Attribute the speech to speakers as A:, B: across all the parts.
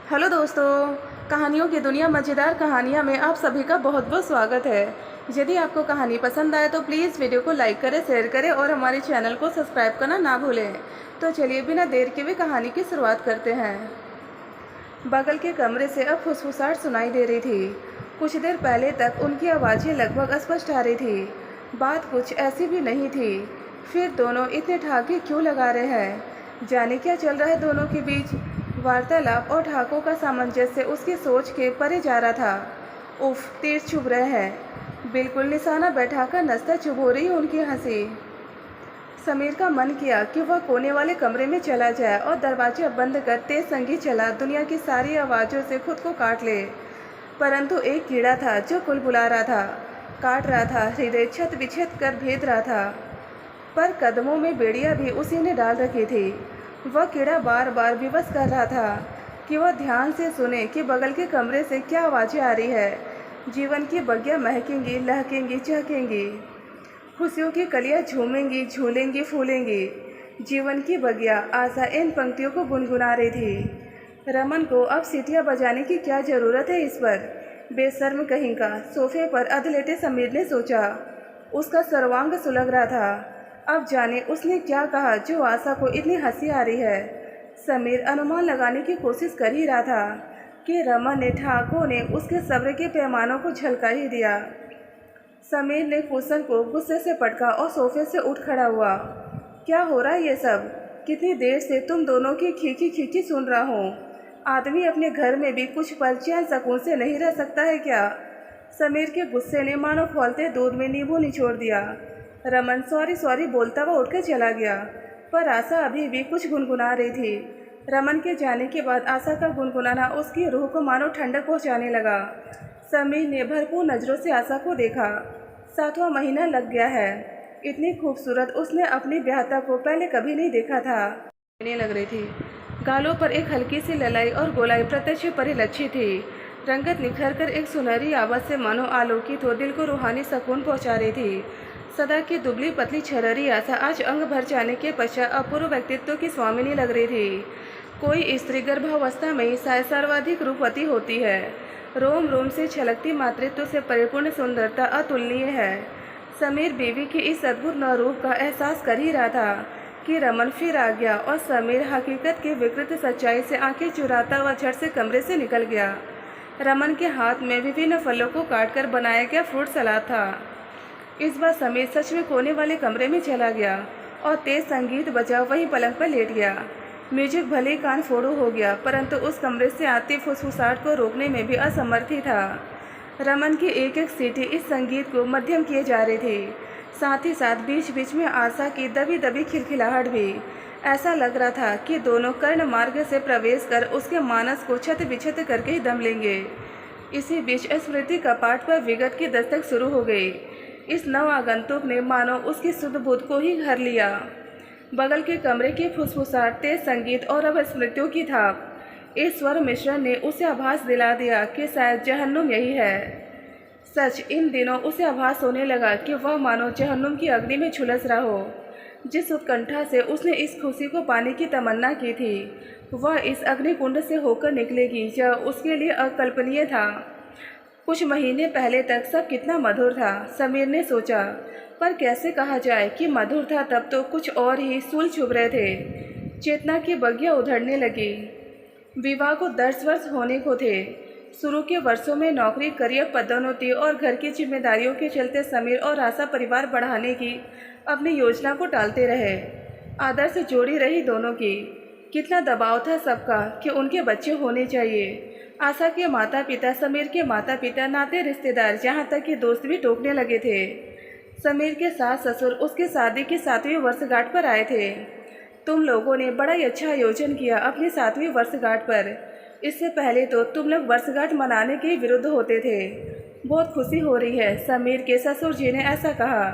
A: Hello दोस्तों, कहानियों की दुनिया मज़ेदार कहानियाँ में आप सभी का बहुत बहुत स्वागत है। यदि आपको कहानी पसंद आए तो प्लीज़ वीडियो को लाइक करें, शेयर करें और हमारे चैनल को सब्सक्राइब करना ना भूलें। तो चलिए बिना देर के भी कहानी की शुरुआत करते हैं। बगल के कमरे से अब फुसफुसाहट सुनाई दे रही थी। कुछ देर पहले तक उनकी आवाज़ें लगभग स्पष्ट आ रही थी। बात कुछ ऐसी भी नहीं थी। फिर दोनों इतने ठहाके क्यों लगा रहे हैं? जाने क्या चल रहा है दोनों के बीच? वार्तालाप और ठहाकों का सामंजस्य उसकी सोच के परे जा रहा था। उफ, तीर चुभ रहे हैं। बिल्कुल निशाना बैठाकर नस्ता चुभ हो रही उनकी हंसी। समीर का मन किया कि वह कोने वाले कमरे में चला जाए और दरवाजा बंद कर तेज संगीत चला दुनिया की सारी आवाज़ों से खुद को काट ले। परंतु एक कीड़ा था जो कुलबुला रहा था, काट रहा था, हृदय छत विछेद कर भेद रहा था। पर कदमों में बेड़ियां भी उसी ने डाल रखी थी। वह कीड़ा बार बार विवश कर रहा था कि वह ध्यान से सुने कि बगल के कमरे से क्या आवाज़ें आ रही है। जीवन की बगियां महकेंगी, लहकेंगी, चहकेंगी। खुशियों की कलियां झूमेंगी, झूलेंगी, फूलेंगी। जीवन की बगिया आशा इन पंक्तियों को गुनगुना रही थी। रमन को अब सीटियां बजाने की क्या ज़रूरत है इस पर? बेशर्म कहीं का, सोफे पर अधलेटे समीर ने सोचा। उसका सर्वांग सुलग रहा था। अब जाने उसने क्या कहा जो आशा को इतनी हंसी आ रही है। समीर अनुमान लगाने की कोशिश कर ही रहा था कि रमन ने ठहाकों ने उसके सब्र के पैमानों को झलका ही दिया। समीर ने कुशन को गुस्से से पटका और सोफे से उठ खड़ा हुआ। क्या हो रहा है ये सब? कितनी देर से तुम दोनों की खींची खींची सुन रहा हूँ। आदमी अपने घर में भी कुछ पल चैन सुकून से नहीं रह सकता है क्या? समीर के गुस्से ने मानो खौलते दूध में नींबू निचोड़ दिया। रमन सॉरी सॉरी बोलता हुआ उठकर चला गया, पर आशा अभी भी कुछ गुनगुना रही थी। रमन के जाने के बाद आशा का गुनगुनाना उसकी रूह को मानो ठंडक पहुँचाने लगा। समीर ने भरपूर नज़रों से आशा को देखा। 7वां महीना लग गया है। इतनी खूबसूरत उसने अपनी ब्याहता को पहले कभी नहीं देखा था। लग रही थी। गालों पर एक हल्की सी ललाई और गोलाई प्रत्यक्ष परिलक्षित थी। रंगत निखर कर एक सुनहरी आवाज़ से मानो आलोकित हो दिल को रूहानी सुकून पहुंचा रही थी। सदा की दुबली पतली छरहरी आशा आज अंग भर जाने के पश्चात अपूर्व व्यक्तित्व की स्वामिनी लग रही थी। कोई स्त्री गर्भावस्था में ही शायद सर्वाधिक रूपवती होती है। रोम रोम से छलकती मातृत्व से परिपूर्ण सुंदरता अतुलनीय है। समीर बीवी की इस अद्भुत नवरूप का एहसास कर ही रहा था कि रमन फिर आ गया और समीर हकीकत की विकृत सच्चाई से आंखें चुराता हुआ झट से कमरे से निकल गया। रमन के हाथ में विभिन्न फलों को काटकर बनाया गया फ्रूट सलाद था। इस बार समीर सच में कोने वाले कमरे में चला गया और तेज संगीत बजा वहीं पलंग पर लेट गया। म्यूजिक भले ही कान फोड़ू हो गया, परंतु उस कमरे से आती फुसफुसाहट को रोकने में भी असमर्थ ही था। रमन की एक एक सीटी इस संगीत को मध्यम किए जा रही थी। साथ ही साथ बीच बीच में आशा की दबी दबी खिलखिलाहट भी। ऐसा लग रहा था कि दोनों कर्ण मार्ग से प्रवेश कर उसके मानस को छत विछत करके ही दम लेंगे। इसी बीच स्मृति कपाट पर विगत की दस्तक शुरू हो गई। इस नव आगंतुक ने मानो उसकी शुद्ध बुद्ध को ही घर लिया। बगल के कमरे की फुसफुसाहट, तेज संगीत और अब स्मृतियों की थाप, इस स्वर मिश्रण ने उसे आभास दिला दिया कि शायद जहन्नुम यही है। सच, इन दिनों उसे आभास होने लगा कि वह मानो जहन्नुम की अग्नि में झुलस रहा हो। जिस उत्कंठा से उसने इस खुशी को पाने की तमन्ना की थी, वह इस अग्निकुंड से होकर निकलेगी, यह उसके लिए अकल्पनीय था। कुछ महीने पहले तक सब कितना मधुर था, समीर ने सोचा, पर कैसे कहा जाए कि मधुर था? तब तो कुछ और ही सूल चुभ रहे थे। चेतना की बगिया उधड़ने लगी। विवाह को 10 वर्ष होने को थे। शुरू के वर्षों में नौकरी, करियर, पदोन्नति और घर की जिम्मेदारियों के चलते समीर और आशा परिवार बढ़ाने की अपनी योजना को टालते रहे। आदर्श जोड़ी रही दोनों की। कितना दबाव था सबका कि उनके बच्चे होने चाहिए। आशा के माता पिता, समीर के माता पिता, नाते रिश्तेदार, यहाँ तक कि दोस्त भी टोकने लगे थे। समीर के सास ससुर उसके शादी की 7वीं वर्षगांठ पर आए थे। तुम लोगों ने बड़ा ही अच्छा आयोजन किया अपनी 7वीं वर्षगांठ पर। इससे पहले तो तुम लोग वर्षगांठ मनाने के विरुद्ध होते थे। बहुत खुशी हो रही है, समीर के ससुर जी ने ऐसा कहा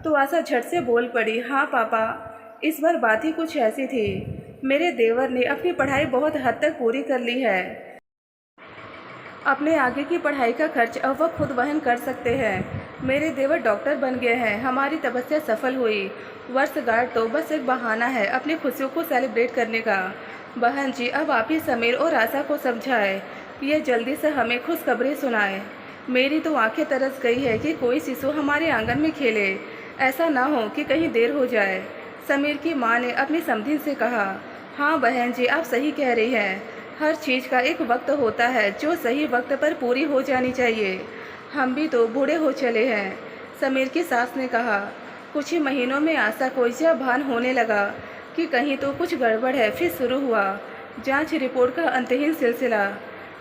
A: तो आशा झट से बोल पड़ी, हाँ पापा, इस बार बात ही कुछ ऐसी थी। मेरे देवर ने अपनी पढ़ाई बहुत हद तक पूरी कर ली है। अपने आगे की पढ़ाई का खर्च अब वह खुद वहन कर सकते हैं। मेरे देवर डॉक्टर बन गए हैं। हमारी तपस्या सफल हुई। वर्षगांठ तो बस एक बहाना है अपनी खुशियों को सेलिब्रेट करने का। बहन जी, अब आप ही समीर और आशा को समझाएं, ये जल्दी से हमें खुशखबरी सुनाएं। मेरी तो आंखें तरस गई है कि कोई शिशु हमारे आंगन में खेले। ऐसा ना हो कि कहीं देर हो जाए। समीर की माँ ने अपनी समधी से कहा। हाँ बहन जी, आप सही कह रही हैं। हर चीज़ का एक वक्त होता है जो सही वक्त पर पूरी हो जानी चाहिए। हम भी तो बूढ़े हो चले हैं, समीर की सास ने कहा। कुछ ही महीनों में आशा को यह भान होने लगा कि कहीं तो कुछ गड़बड़ है। फिर शुरू हुआ जांच रिपोर्ट का अंतहीन सिलसिला।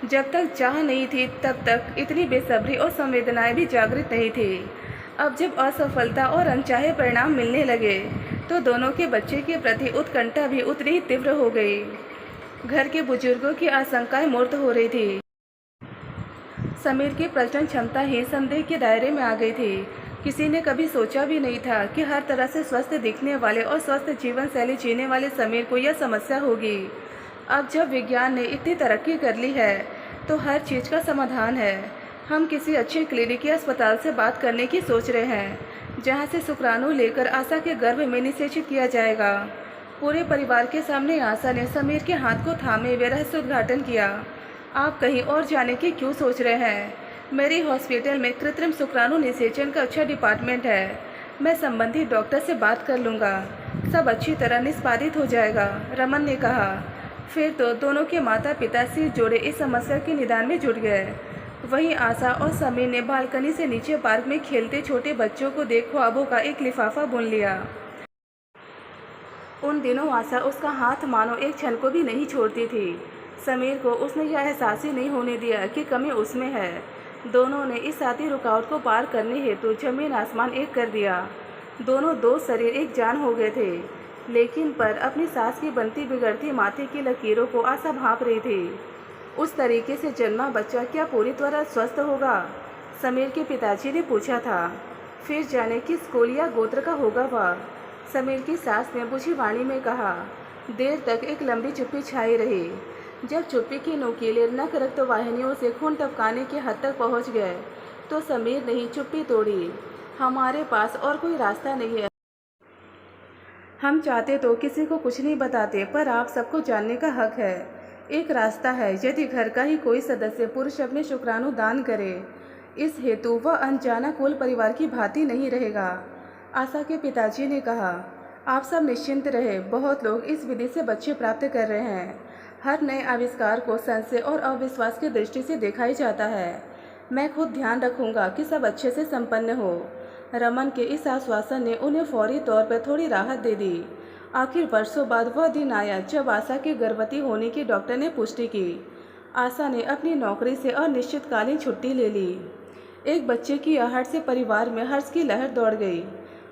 A: जब तक चाह नहीं थी तब तक इतनी बेसब्री और संवेदनाएं भी जागृत नहीं थी। अब जब असफलता और अनचाहे परिणाम मिलने लगे तो दोनों के बच्चे के प्रति उत्कंठा भी उतनी ही तीव्र हो गई। घर के बुजुर्गों की आशंकाएं मूर्त हो रही थी। समीर की प्रजनन क्षमता ही संदेह के दायरे में आ गई थी। किसी ने कभी सोचा भी नहीं था कि हर तरह से स्वस्थ दिखने वाले और स्वस्थ जीवन शैली जीने वाले समीर को यह समस्या होगी। अब जब विज्ञान ने इतनी तरक्की कर ली है तो हर चीज़ का समाधान है। हम किसी अच्छे क्लिनिक या अस्पताल से बात करने की सोच रहे हैं, जहां से शुक्राणु लेकर आशा के गर्भ में निषेचित किया जाएगा। पूरे परिवार के सामने आशा ने समीर के हाथ को थामे हुए रहस्य उद्घाटन किया। आप कहीं और जाने की क्यों सोच रहे हैं? मेरे हॉस्पिटल में कृत्रिम शुक्राणु निषेचन का अच्छा डिपार्टमेंट है। मैं संबंधित डॉक्टर से बात कर लूँगा, सब अच्छी तरह निष्पादित हो जाएगा, रमन ने कहा। फिर तो दोनों के माता पिता सिर जोड़े इस समस्या के निदान में जुट गए। वहीं आशा और समीर ने बालकनी से नीचे पार्क में खेलते छोटे बच्चों को देख ख्वाबों का एक लिफाफा बुन लिया। उन दिनों आशा उसका हाथ मानो एक क्षण को भी नहीं छोड़ती थी। समीर को उसने यह एहसास ही नहीं होने दिया कि कमी उसमें है। दोनों ने इस साथी रुकावट को पार करने हेतु जमीन आसमान एक कर दिया। दोनों दो शरीर एक जान हो गए थे। लेकिन पर अपनी सास की बनती बिगड़ती माथे की लकीरों को आशा भांप रही थी। उस तरीके से जन्मा बच्चा क्या पूरी तरह स्वस्थ होगा? समीर के पिताजी ने पूछा था। फिर जाने किस कुल या गोत्र का होगा वह? समीर की सास ने बुझी वाणी में कहा। देर तक एक लंबी चुप्पी छाई रही। जब चुप्पी की नुकीले नक रक्तवाहिनियों से खून टपकाने की हद तक पहुंच गए तो समीर ने ही चुप्पी तोड़ी। हमारे पास और कोई रास्ता नहीं है। हम चाहते तो किसी को कुछ नहीं बताते, पर आप सबको जानने का हक है। एक रास्ता है, यदि घर का ही कोई सदस्य पुरुष अपने शुक्राणु दान करे। इस हेतु वह अनजाना कुल परिवार की भांति नहीं रहेगा। आशा के पिताजी ने कहा। आप सब निश्चिंत रहे, बहुत लोग इस विधि से बच्चे प्राप्त कर रहे हैं। हर नए आविष्कार को संशय और अविश्वास की दृष्टि से देखा ही जाता है। मैं खुद ध्यान रखूंगा कि सब अच्छे से संपन्न हो। रमन के इस आश्वासन ने उन्हें फौरी तौर पर थोड़ी राहत दे दी। आखिर वर्षों बाद वह दिन आया जब आशा के गर्भवती होने की डॉक्टर ने पुष्टि की। आशा ने अपनी नौकरी से अनिश्चितकालीन छुट्टी ले ली। एक बच्चे की आहट से परिवार में हर्ष की लहर दौड़ गई।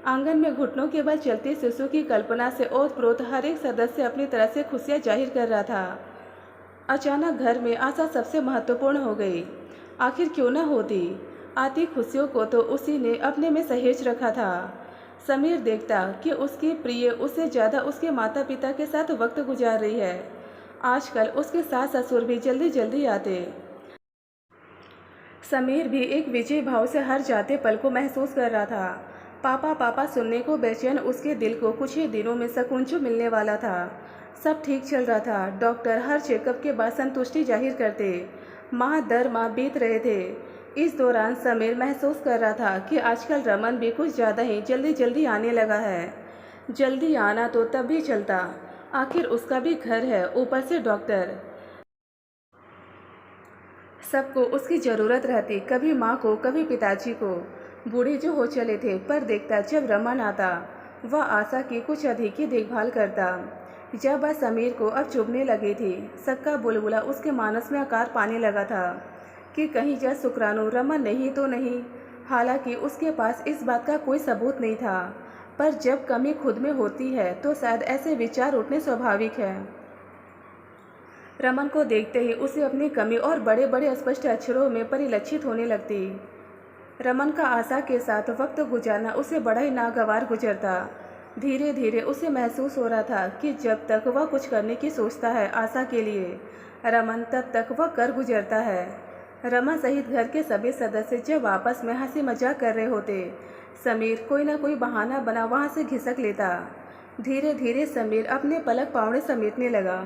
A: आंगन में घुटनों के बल चलते शिशु की कल्पना से ओतप्रोत हर एक सदस्य अपनी तरह से खुशियां जाहिर कर रहा था। अचानक घर में आशा सबसे महत्वपूर्ण हो गई। आखिर क्यों न होती? आती खुशियों को तो उसी ने अपने में सहेज रखा था। समीर देखता कि उसकी प्रिय उससे ज़्यादा उसके माता पिता के साथ वक्त गुजार रही है। आजकल उसके सास ससुर भी जल्दी जल्दी आते। समीर भी एक विजय भाव से हर जाते पल को महसूस कर रहा था। पापा पापा सुनने को बेचैन उसके दिल को कुछ ही दिनों में सकूंचू मिलने वाला था। सब ठीक चल रहा था। डॉक्टर हर चेकअप के बाद संतुष्टि जाहिर करते। माह दर माह बीत रहे थे। इस दौरान समीर महसूस कर रहा था कि आजकल रमन भी कुछ ज़्यादा ही जल्दी जल्दी आने लगा है। जल्दी आना तो तब भी चलता, आखिर उसका भी घर है, ऊपर से डॉक्टर। सबको उसकी ज़रूरत रहती, कभी माँ को कभी पिताजी को। बूढ़े जो हो चले थे, पर देखता जब रमन आता वह आशा की कुछ अधिक ही देखभाल करता। जब वह समीर को अब चुभने लगी थी, सक्का बुलबुला उसके मानस में आकार पाने लगा था कि कहीं यह शुक्राणु रमन नहीं तो नहीं। हालांकि उसके पास इस बात का कोई सबूत नहीं था, पर जब कमी खुद में होती है तो शायद ऐसे विचार उठने स्वाभाविक है। रमन को देखते ही उसे अपनी कमी और बड़े बड़े स्पष्ट अक्षरों में परिलक्षित होने लगती। रमन का आशा के साथ वक्त गुजारना उसे बड़ा ही नागवार गुजरता। धीरे धीरे उसे महसूस हो रहा था कि जब तक वह कुछ करने की सोचता है आशा के लिए, रमन तब तक वह कर गुजरता है। रमन सहित घर के सभी सदस्य जब आपस में हंसी मजाक कर रहे होते, समीर कोई ना कोई बहाना बना वहां से घिसक लेता। धीरे धीरे समीर अपने पलक पावड़े समेटने लगा।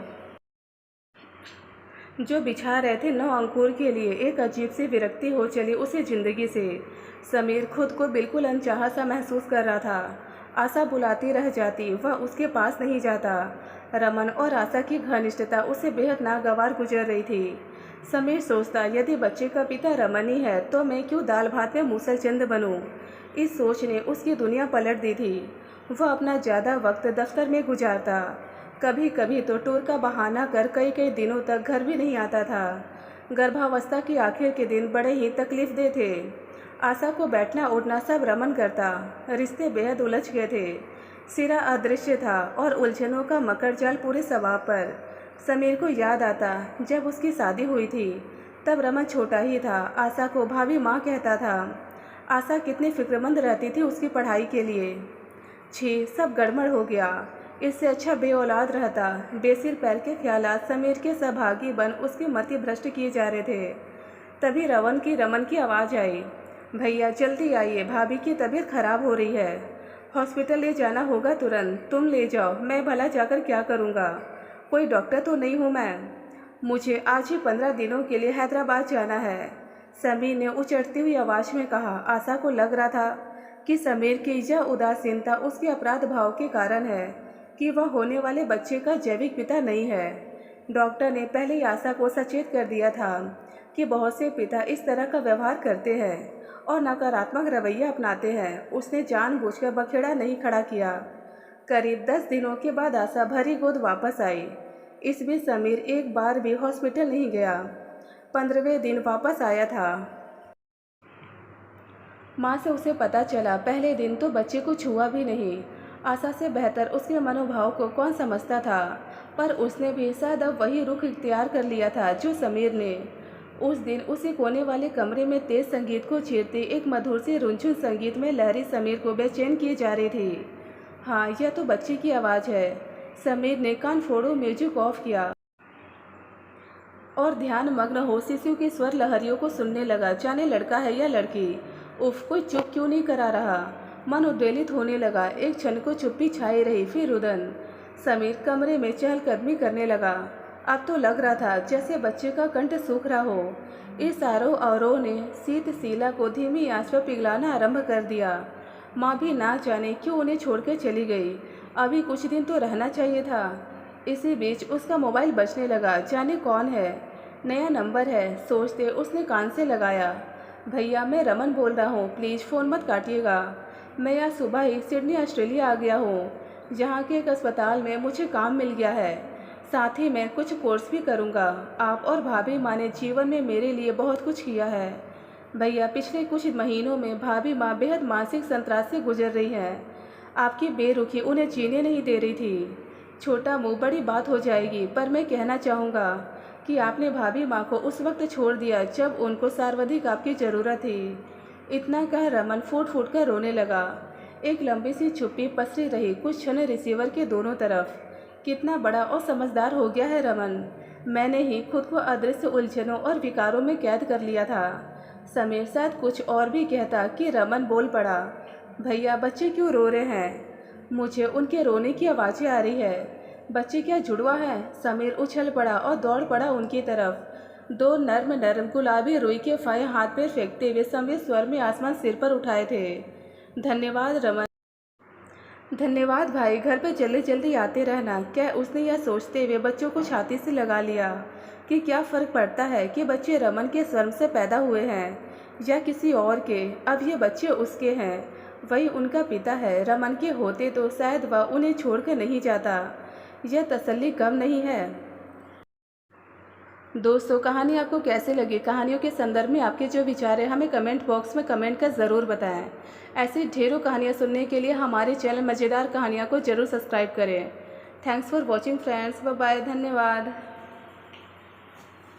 A: जो बिछा रहे थे 9 अंकुर के लिए, एक अजीब सी विरक्ति हो चली उसे ज़िंदगी से। समीर खुद को बिल्कुल अनचाहा सा महसूस कर रहा था। आशा बुलाती रह जाती, वह उसके पास नहीं जाता। रमन और आशा की घनिष्ठता उसे बेहद नागवार गुजर रही थी। समीर सोचता, यदि बच्चे का पिता रमन ही है तो मैं क्यों दाल भात में मूसलचंद बनूं? इस सोच ने उसकी दुनिया पलट दी थी। वह अपना ज़्यादा वक्त दफ्तर में गुजारता, कभी कभी तो टूर का बहाना कर कई कई दिनों तक घर भी नहीं आता था। गर्भावस्था की आखिर के दिन बड़े ही तकलीफदेह थे। आशा को बैठना उठना सब रमन करता। रिश्ते बेहद उलझ गए थे। सिरा अदृश्य था और उलझनों का मकर जाल पूरे सवाब पर। समीर को याद आता, जब उसकी शादी हुई थी तब रमन छोटा ही था। आशा को भाभी माँ कहता था। आशा कितनी फिक्रमंद रहती थी उसकी पढ़ाई के लिए। छी, सब गड़बड़ हो गया। इससे अच्छा बेऔलाद रहता। बेसिर पैर के ख्यालात समीर के सहभागी बन उसकी मति भ्रष्ट किए जा रहे थे। तभी रमन की आवाज़ आई, भैया जल्दी आइए, भाभी की तबीयत खराब हो रही है, हॉस्पिटल ले जाना होगा तुरंत। तुम ले जाओ, मैं भला जाकर क्या करूँगा? कोई डॉक्टर तो नहीं हूँ मैं। मुझे आज ही 15 दिनों के लिए हैदराबाद जाना है, समीर ने उचटती हुई आवाज़ में कहा। आशा को लग रहा था कि समीर की यह उदासीनता उसके अपराध भाव के कारण है कि वह होने वाले बच्चे का जैविक पिता नहीं है। डॉक्टर ने पहले ही आशा को सचेत कर दिया था कि बहुत से पिता इस तरह का व्यवहार करते हैं और नकारात्मक रवैया अपनाते हैं। उसने जानबूझकर बखेड़ा नहीं खड़ा किया। करीब 10 दिनों के बाद आशा भरी गोद वापस आई। इस बीच समीर एक बार भी हॉस्पिटल नहीं गया। 15वें दिन वापस आया था। माँ से उसे पता चला, पहले दिन तो बच्चे को छुआ भी नहीं। आशा से बेहतर उसके मनोभाव को कौन समझता था, पर उसने भी शायद अब वही रुख इख्तियार कर लिया था जो समीर ने। उस दिन उसी कोने वाले कमरे में तेज संगीत को चीरते एक मधुर सी रुनझुन संगीत में लहरी समीर को बेचैन किए जा रही थी। हाँ, यह तो बच्चे की आवाज़ है। समीर ने कान फोड़ो म्यूजिक ऑफ किया और ध्यान मग्न हो शिशु की स्वर लहरियों को सुनने लगा। जाने लड़का है या लड़की, उफ, कोई चुप क्यों नहीं करा रहा? मन उद्वेलित होने लगा। एक क्षण को चुप्पी छाई रही, फिर रुदन। समीर कमरे में चहलकदमी करने लगा। अब तो लग रहा था जैसे बच्चे का कंठ सूख रहा हो। इस आरोह अवरोह ने शीतशिला को धीमी आंच पर पिघलाना आरंभ कर दिया। माँ भी ना जाने क्यों उन्हें छोड़कर चली गई। अभी कुछ दिन तो रहना चाहिए था। इसी बीच उसका मोबाइल बजने लगा। जाने कौन है? नया नंबर है, सोचते उसने कान से लगाया। भैया, मैं रमन बोल रहा हूँ, प्लीज़ फ़ोन मत काटिएगा। मैं आज सुबह ही सिडनी ऑस्ट्रेलिया आ गया हूँ। जहाँ के एक अस्पताल में मुझे काम मिल गया है, साथ ही मैं कुछ कोर्स भी करूँगा। आप और भाभी माँ ने जीवन में मेरे लिए बहुत कुछ किया है। भैया, पिछले कुछ महीनों में भाभी माँ बेहद मानसिक संतरास से गुजर रही हैं। आपकी बेरुखी उन्हें जीने नहीं दे रही थी। छोटा मुँह, बड़ी बात हो जाएगी, पर मैं कहना चाहूँगा कि आपने भाभी माँ को उस वक्त छोड़ दिया जब उनको सर्वाधिक आपकी ज़रूरत थी। इतना कह रमन फूट फूट कर रोने लगा। एक लंबी सी चुप्पी पसरी रही कुछ क्षण रिसीवर के दोनों तरफ। कितना बड़ा और समझदार हो गया है रमन। मैंने ही खुद को अदृश्य उलझनों और विकारों में कैद कर लिया था। समीर शायद कुछ और भी कहता कि रमन बोल पड़ा, भैया बच्चे क्यों रो रहे हैं? मुझे उनके रोने की आवाज़ें आ रही है। बच्चे क्या जुड़वा है? समीर उछल पड़ा और दौड़ पड़ा उनकी तरफ। 2 नर्म नर्म गुलाबी रुई के फाये हाथ पैर फेंकते हुए समीर स्वर में आसमान सिर पर उठाए थे। धन्यवाद रमन। धन्यवाद भाई, घर पे जल्दी जल्दी आते रहना। क्या उसने यह सोचते हुए बच्चों को छाती से लगा लिया कि क्या फ़र्क पड़ता है कि बच्चे रमन के स्वर्म से पैदा हुए हैं या किसी और के। अब ये बच्चे उसके हैं, वही उनका पिता है। रमन के होते तो शायद वह उन्हें छोड़कर नहीं जाता। यह तसल्ली कम नहीं है। दोस्तों, कहानी आपको कैसे लगी? कहानियों के संदर्भ में आपके जो विचार हैं हमें कमेंट बॉक्स में कमेंट कर ज़रूर बताएं। ऐसी ढेरों कहानियाँ सुनने के लिए हमारे चैनल मज़ेदार कहानियाँ को ज़रूर सब्सक्राइब करें। Thanks for watching friends. Bye bye. धन्यवाद।